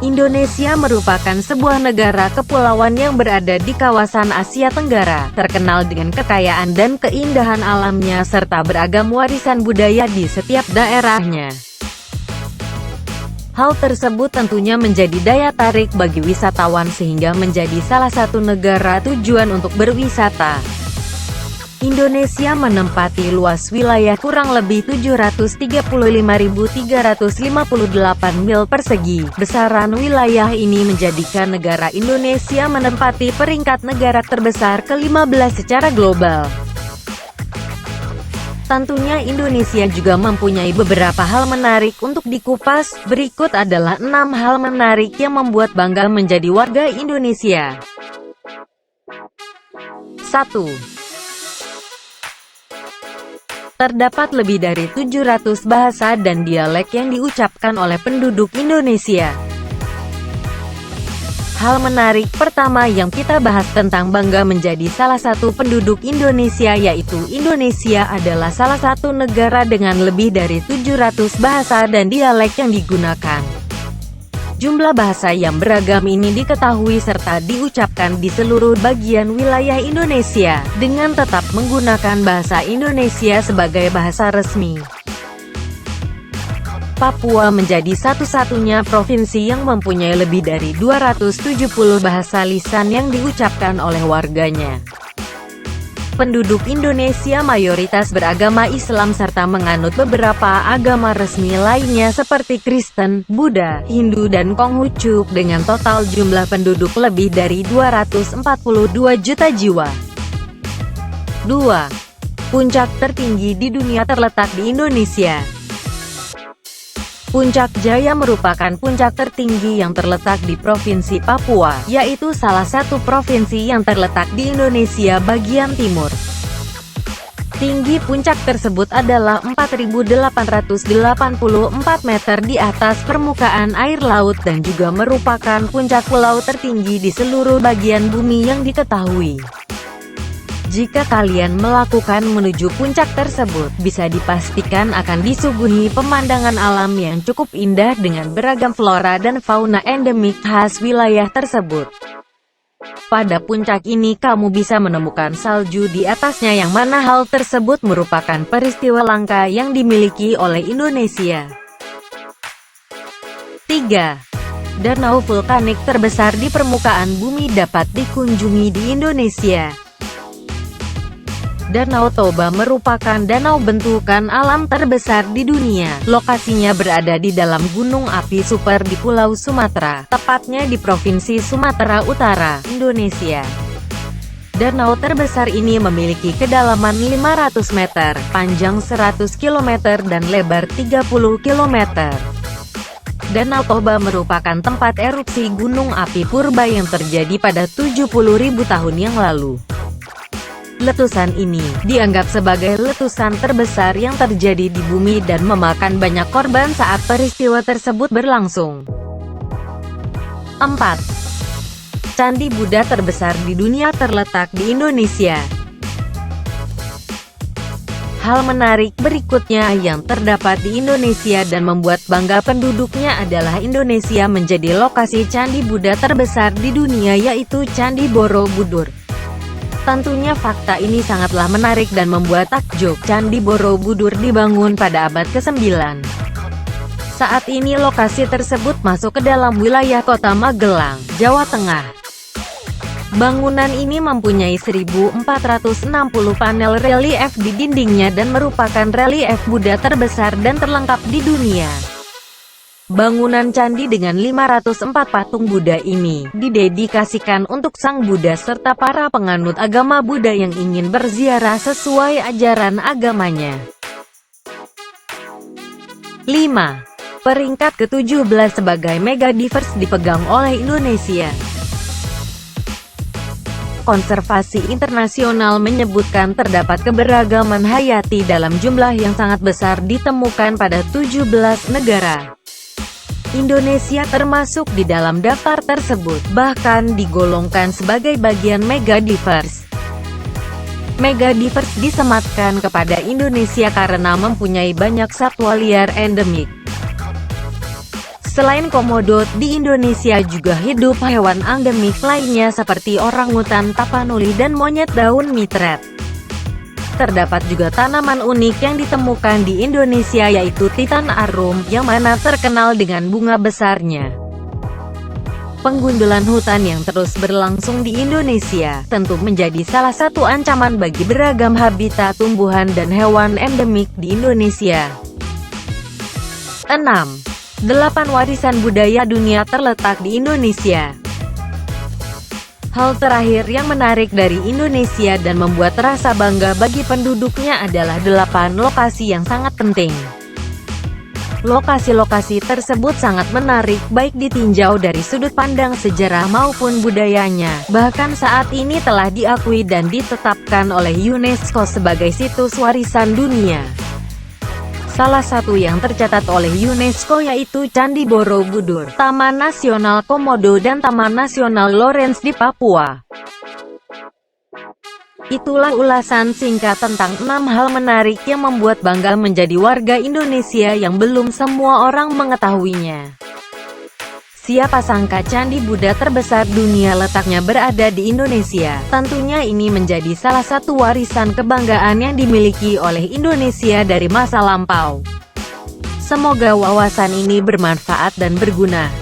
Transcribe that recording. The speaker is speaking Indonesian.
Indonesia merupakan sebuah negara kepulauan yang berada di kawasan Asia Tenggara, terkenal dengan kekayaan dan keindahan alamnya serta beragam warisan budaya di setiap daerahnya. Hal tersebut tentunya menjadi daya tarik bagi wisatawan sehingga menjadi salah satu negara tujuan untuk berwisata. Indonesia menempati luas wilayah kurang lebih 735.358 mil persegi. Besaran wilayah ini menjadikan negara Indonesia menempati peringkat negara terbesar ke-15 secara global. Tentunya Indonesia juga mempunyai beberapa hal menarik untuk dikupas. Berikut adalah 6 hal menarik yang membuat bangga menjadi warga Indonesia. 1. Terdapat lebih dari 700 bahasa dan dialek yang diucapkan oleh penduduk Indonesia. Hal menarik pertama yang kita bahas tentang bangga menjadi salah satu penduduk Indonesia, yaitu Indonesia adalah salah satu negara dengan lebih dari 700 bahasa dan dialek yang digunakan. Jumlah bahasa yang beragam ini diketahui serta diucapkan di seluruh bagian wilayah Indonesia, dengan tetap menggunakan bahasa Indonesia sebagai bahasa resmi. Papua menjadi satu-satunya provinsi yang mempunyai lebih dari 270 bahasa lisan yang diucapkan oleh warganya. Penduduk Indonesia mayoritas beragama Islam serta menganut beberapa agama resmi lainnya seperti Kristen, Buddha, Hindu dan Konghucu, dengan total jumlah penduduk lebih dari 242 juta jiwa. 2. Puncak tertinggi di dunia terletak di Indonesia. Puncak Jaya merupakan puncak tertinggi yang terletak di Provinsi Papua, yaitu salah satu provinsi yang terletak di Indonesia bagian timur. Tinggi puncak tersebut adalah 4.884 meter di atas permukaan air laut dan juga merupakan puncak pulau tertinggi di seluruh bagian bumi yang diketahui. Jika kalian melakukan menuju puncak tersebut, bisa dipastikan akan disuguhi pemandangan alam yang cukup indah dengan beragam flora dan fauna endemik khas wilayah tersebut. Pada puncak ini kamu bisa menemukan salju di atasnya, yang mana hal tersebut merupakan peristiwa langka yang dimiliki oleh Indonesia. 3. Danau vulkanik terbesar di permukaan bumi dapat dikunjungi di Indonesia. Danau Toba merupakan danau bentukan alam terbesar di dunia. Lokasinya berada di dalam gunung api super di Pulau Sumatera, tepatnya di Provinsi Sumatera Utara, Indonesia. Danau terbesar ini memiliki kedalaman 500 meter, panjang 100 km dan lebar 30 km. Danau Toba merupakan tempat erupsi gunung api purba yang terjadi pada 70.000 tahun yang lalu. Letusan ini dianggap sebagai letusan terbesar yang terjadi di bumi dan memakan banyak korban saat peristiwa tersebut berlangsung. 4. Candi Buddha terbesar di dunia terletak di Indonesia. Hal menarik berikutnya yang terdapat di Indonesia dan membuat bangga penduduknya adalah Indonesia menjadi lokasi Candi Buddha terbesar di dunia, yaitu Candi Borobudur. Tentunya fakta ini sangatlah menarik dan membuat takjub. Candi Borobudur dibangun pada abad ke-9. Saat ini lokasi tersebut masuk ke dalam wilayah kota Magelang, Jawa Tengah. Bangunan ini mempunyai 1.460 panel relief di dindingnya dan merupakan relief Buddha terbesar dan terlengkap di dunia. Bangunan candi dengan 504 patung Buddha ini didedikasikan untuk Sang Buddha serta para penganut agama Buddha yang ingin berziarah sesuai ajaran agamanya. 5. Peringkat ke-17 sebagai mega diverse dipegang oleh Indonesia. Konservasi Internasional menyebutkan terdapat keberagaman hayati dalam jumlah yang sangat besar ditemukan pada 17 negara. Indonesia termasuk di dalam daftar tersebut, bahkan digolongkan sebagai bagian megadiverse. Megadiverse disematkan kepada Indonesia karena mempunyai banyak satwa liar endemik. Selain komodo, di Indonesia juga hidup hewan endemik lainnya seperti orangutan, tapanuli, dan monyet daun mitret. Terdapat juga tanaman unik yang ditemukan di Indonesia yaitu Titan arum, yang mana terkenal dengan bunga besarnya. Penggundulan hutan yang terus berlangsung di Indonesia tentu menjadi salah satu ancaman bagi beragam habitat tumbuhan dan hewan endemik di Indonesia. 6. 8 warisan budaya dunia terletak di Indonesia. Hal terakhir yang menarik dari Indonesia dan membuat rasa bangga bagi penduduknya adalah 8 lokasi yang sangat penting. Lokasi-lokasi tersebut sangat menarik baik ditinjau dari sudut pandang sejarah maupun budayanya. Bahkan saat ini telah diakui dan ditetapkan oleh UNESCO sebagai situs warisan dunia. Salah satu yang tercatat oleh UNESCO yaitu Candi Borobudur, Taman Nasional Komodo dan Taman Nasional Lorentz di Papua. Itulah ulasan singkat tentang 6 hal menarik yang membuat bangga menjadi warga Indonesia yang belum semua orang mengetahuinya. Siapa sangka Candi Buddha terbesar dunia letaknya berada di Indonesia. Tentunya ini menjadi salah satu warisan kebanggaan yang dimiliki oleh Indonesia dari masa lampau. Semoga wawasan ini bermanfaat dan berguna.